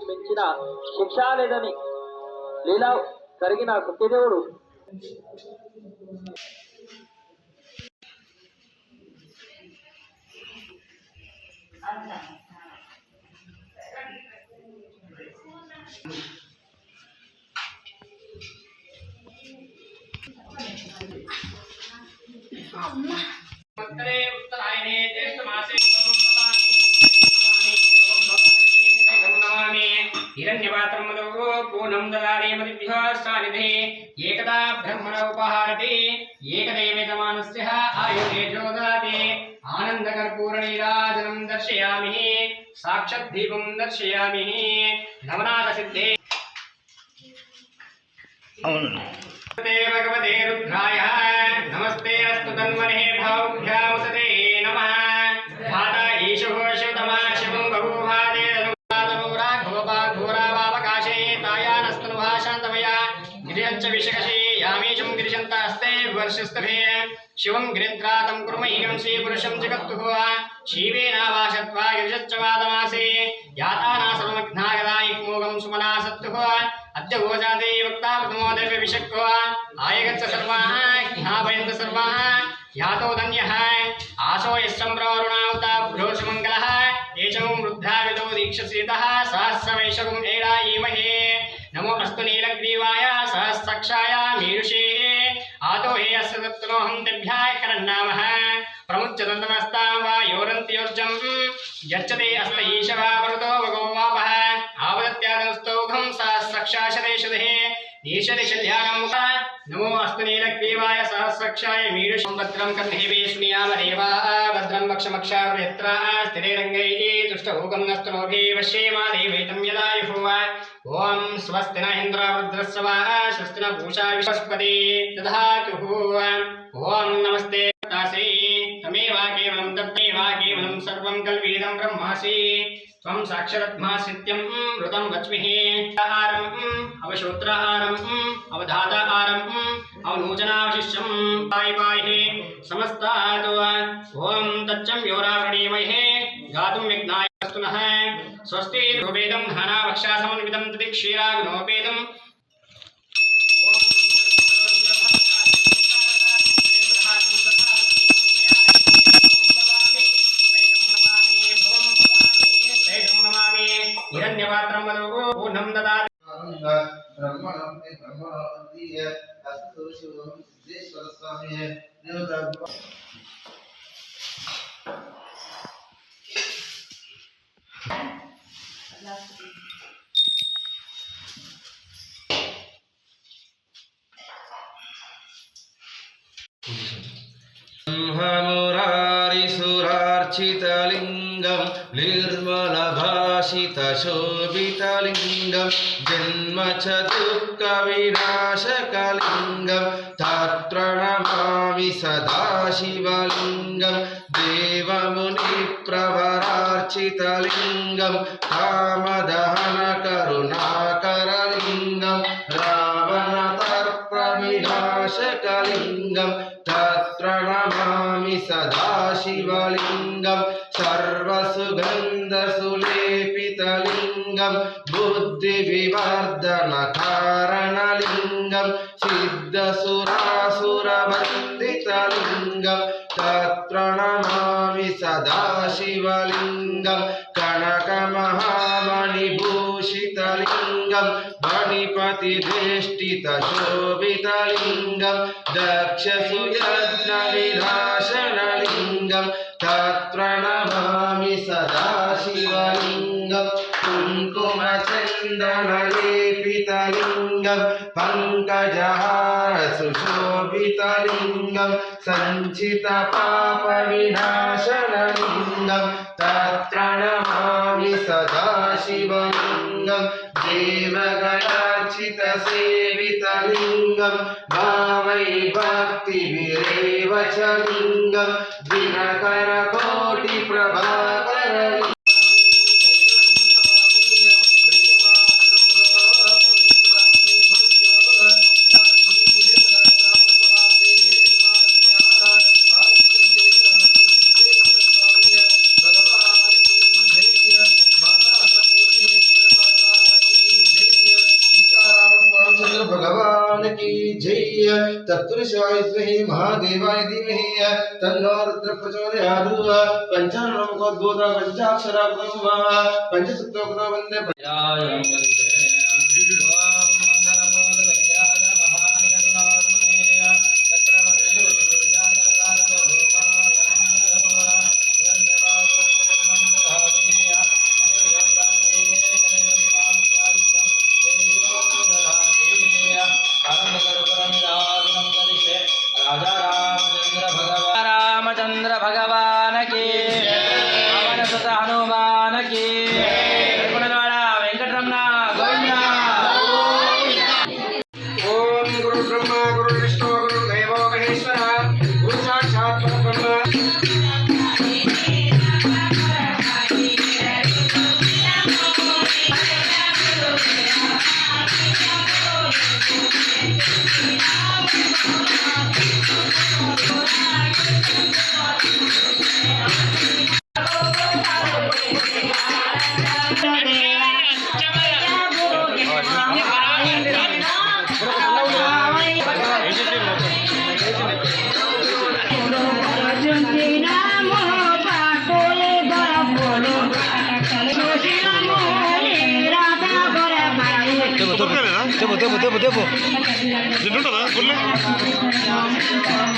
మించిన శిక్ష లేదని లీలా కలిగిన సత్యదేవుడు पूर्णं ददारे मदिभ्यः सानिधे एकदा ब्रह्मण उपहारते एकदेवतमानस्य आयुर्तेजो ददाति आनन्दकर्पूरनीराजनं दर्शयामि साक्षात् दीपं दर्शयामि नवनाथसिद्धे भगवते रुद्राय नमस्ते अस्तु तन्मने भावभ्यामुसते नमः धाता ईशो शिवतमा शिवं बहुभादे विषकषेयामीशं गिरिशन्तास्ते वर्षस्तभे शिवं गिरिद्रातं कुर्मह्यं श्रीपुरुषं जगत्तुः शिवेनावाशत्वा गिरिशच्चवादमासे याताना सर्वमग्नागदायिक्मोगं सुमना सत्तुः अद्य भोजाते वक्ता प्रथमो देव्यभिषक्तो आयगच्छ सर्वाः ज्ञापयन्त सर्वाः यातो धन्यः आशो यस्सम्भ्रवरुणावता भ्रोषमङ्गलः एषं वृद्धाविदो दीक्षसीतः सहस्रवैशगुं एडायीमहे नमो अस्तु नीलग्रीवाय सहस्रक्षाय मीरुषे आतो हे अस्य दत्तनोऽहं तेभ्याय करन्नामः प्रमुच्यदन्तमस्तां वा योरन्त्योर्जं यच्छते अस्त ईशवा वरुतो भगवापः आवदत्यादनस्तौघं सहस्रक्षाशदेशदे ईशदिशध्यानं नमो अस्तु नीलग्रीवाय सहस्रक्षाय मीरुषं भद्रं कर्णेभिः शृणुयाम देवाः भद्रं वक्षमक्षावृत्रा स्थिरैरङ्गैः तुष्टभोगं नस्तनोभिः वश्येमा देवैतं यदायुः ओम स्वस्ति न इंद्रवृद्रस्वः स्वस्ति न पूषा विश्वस्पति दधातुः ओम नमस्ते तासे तमेवा केवलं तत्मेवा केवलं सर्वं कल्विदं ब्रह्मासि त्वं साक्षात्मासित्यं ऋतं वच्मिः आरं अवश्रोत्रारं अवधातारं अवनूचनावशिष्यं पाहि समस्तात् ओम तच्चं योरावृणीमहे गातुं विघ्नाय स्तुनः स्वस्ति वेदं धाना वक्षासमन्वितं तदि क्षीराग्नोपेदम् हिरण्यपात्रं वदो पूर्णं ददाति ब्रह्ममुरारिसुरार्चितलिङ्गं निर्मलभाषितशोभितलिङ्गं जन्मचतुक्कविनाशकलिङ्गं तत्प्रणमामि सदाशिवलिङ्गं देवमुनिप्रवरार्चितलिङ्गं कामदहनकरुणाकरलिङ्गं रावणतर्प्रविनाशकलिङ्गं तत्प्रणमामि सदाशिवलिङ्गं सर्वसुगन्धसुलेपितलिङ्गं बुद्धिविवर्धनकारणलिङ्गं सिद्धसुरासुरवन्दितलिङ्गं तत्प्रणमामि सदाशिवलिङ्गं कनकमहामणिभूषितलिङ्गं मणिपतिवेष्टितशोभितलिङ्गं दक्षसुयज्ञविनाशनलिङ्गं तत्प्रणमामि सदाशिवलिङ्गं कुङ्कुमचन्दनलेपितलिङ्गं पङ्कजहारसुशोभितलिङ्गं सञ्चितपापविनाशनलिङ्गं तत्प्रणमामि सदाशिवलिङ्गं देवगणार्चितसेवितलिङ्गं भावै भक्तिभिरेव च लिङ्गं दिनकरकोटिप्रभाकरलिङ्गं भगवान तत्पुरुषाय विद्महे महादेवाय धीमहि तन्नो रुद्रः प्रचोदयात् पंचाननोद्भूत पंचाक्षरा ब्रह्मा पंचसुत्रोक्तो वन्दे रामचंद्र भगवान की पवन सुत हनुमान की त्रिपुरवाड़ा वेंकटरमण गोविंदा। ओम गुरु ब्रह्मा गुरु विष्णु गुरु देवो महेश्वर गुरु साक्षात् परब्रह्म దేపు తింటుంటదా గుళ్ళ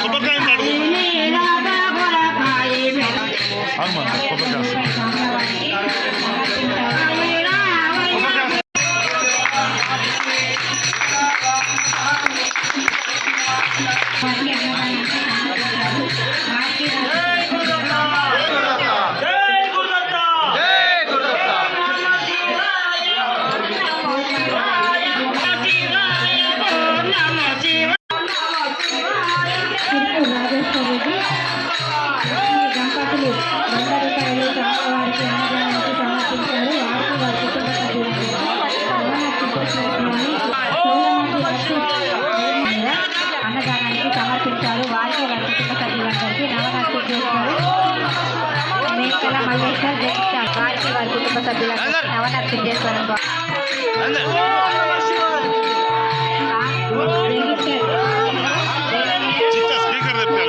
కొబ్బరికాయ అడుగు అవును అన్నదానానికి సమర్పించారు. వారికి వారి కుటుంబ సభ్యులందరికీ నవరాత్రి చేశారు. మేకల మల్లేశ్వర్ జగిత్యాల వారికి వారి కుటుంబ సభ్యులందరికీ నవరాత్రి చేశారు. స్పీకర్ తెప్పాలి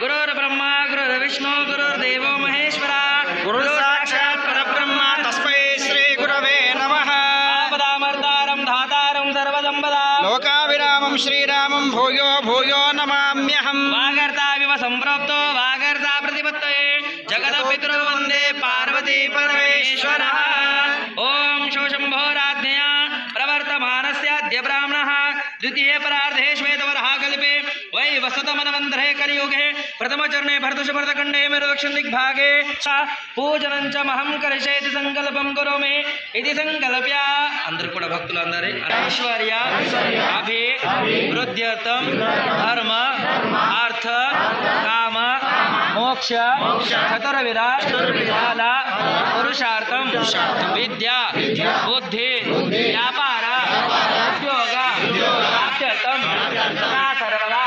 गुरुर्ब्रह्मा गुरुर्विष्णु गुरुर्देवो महेश्वर गुरु साक्षात् परब्रह्म तस्मै श्री गुरवे नमः। आपदामर्तारं धातारं सर्वदम्पदां लोकाभिरामं श्रीरामं भूयो भूयो नमाम्यहम्। वागर्ताविव सम्प्राप्तो वागर्ता प्रतिपत्तये जगदपितरो वन्दे पार्वती परमेश्वरः। ॐ शोशम्भोराज्ञया प्रवर्तमानस्याद्य ब्राह्मणः द्वितीये परार्धे श्वेतवराहकल्पे वै वसतमनवन्तरे कलियुगे प्रथमचरणे भरतशभरतखण्डे मेरुदक्षिण दिग्भागे पूजनं च महं करिष्ये संकल्पं करोमि इति संकल्प्य अंदर కూడా భక్తులందరి ఐశ్వర్య అభివృద్ధ్యర్థం ధర్మ అర్థ కామ మోక్ష చతుర్విధ ఫల పురుషార్థం విద్య బుద్ధి వ్యాపార ఉద్యోగ ప్రాప్త్యర్థం సర్వదా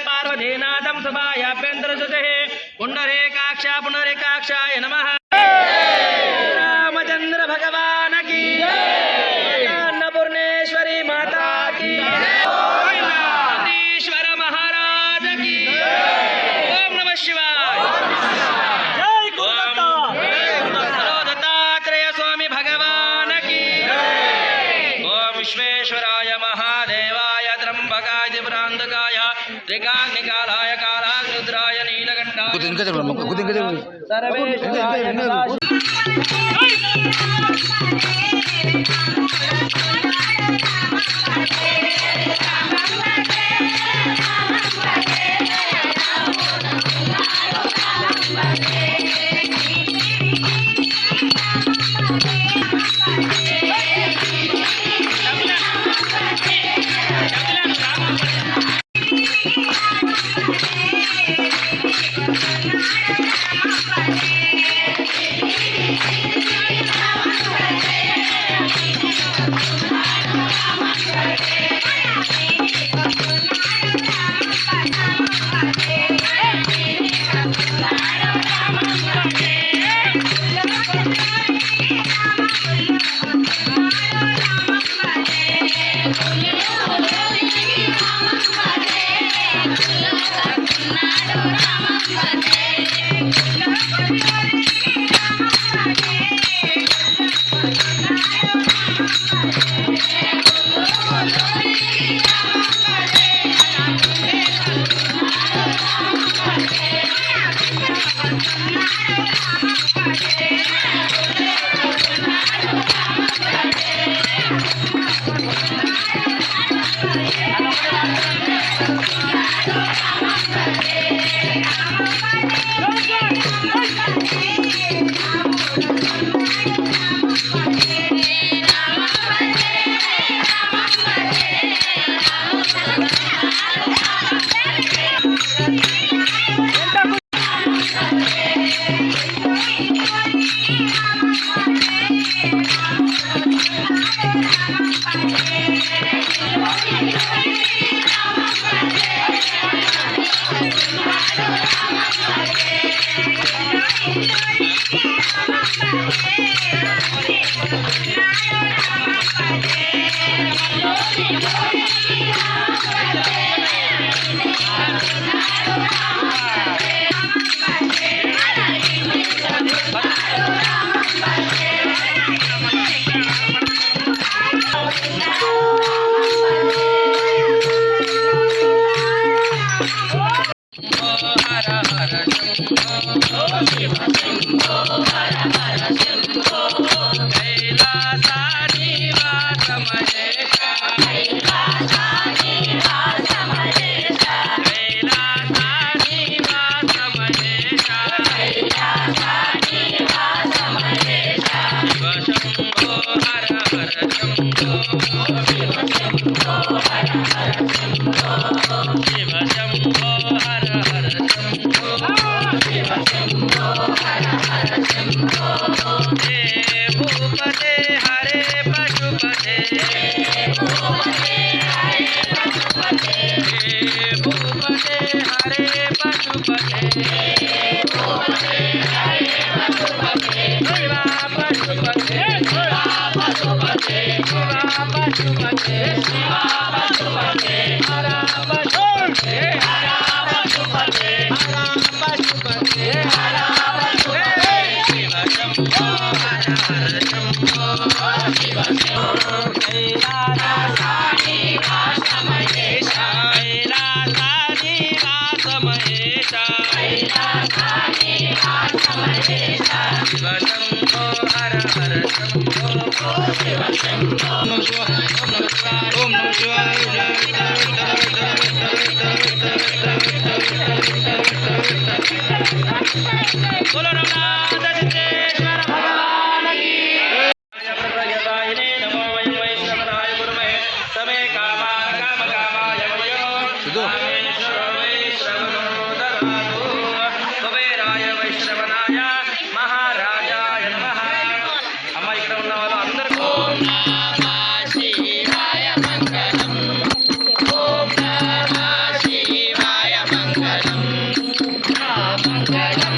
పార్వతీనాథం సభాయాభ్యంతరశుతే పుండరీకాక్ష పునరీకాక్షాయ నమః। త్రికాగ్నికాలాయ కాలాగ్నుద్రాయ నీలకంఠాయ మంగళం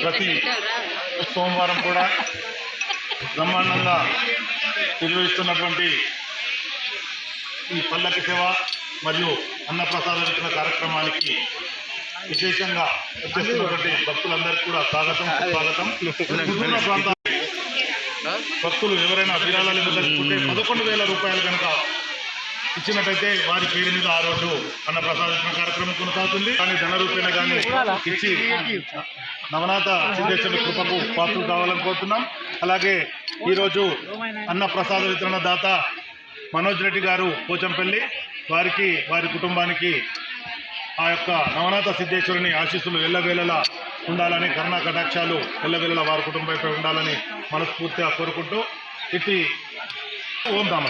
ప్రతి సోమవారం కూడా బ్రహ్మాండంగా నిర్వహిస్తున్నటువంటి ఈ పల్లకి సేవ మరియు అన్నప్రసాద వితరణ కార్యక్రమానికి విశేషంగా వచ్చేస్తున్నటువంటి భక్తులందరికీ కూడా స్వాగతం. సుదూర ప్రాంతాల భక్తులు ఎవరైనా విరాళాలు ఇవ్వదలుచుకుంటే 11,000 రూపాయలు కనుక ఇచ్చినట్టయితే వారి పేరు మీద ఆ రోజు అన్న ప్రసాదించిన కార్యక్రమం కొనసాగుతుంది. కానీ ధన రూపేణ కానీ ఇచ్చి నవనాథ సిద్ధేశ్వరుని కృపకు పాత్రలు కావాలని కోరుతున్నాం. అలాగే ఈరోజు అన్న ప్రసాద వితరణ దాత మనోజ్ రెడ్డి గారు పోచంపల్లి, వారికి వారి కుటుంబానికి ఆ యొక్క నవనాథ సిద్ధేశ్వరుని ఆశీస్సులు ఎల్లవేళలా ఉండాలని, కరుణా కటాక్షాలు ఎల్లవేళలా వారి కుటుంబంపై ఉండాలని మనస్ఫూర్తిగా కోరుకుంటూ ఇట్టి ఓం రామ.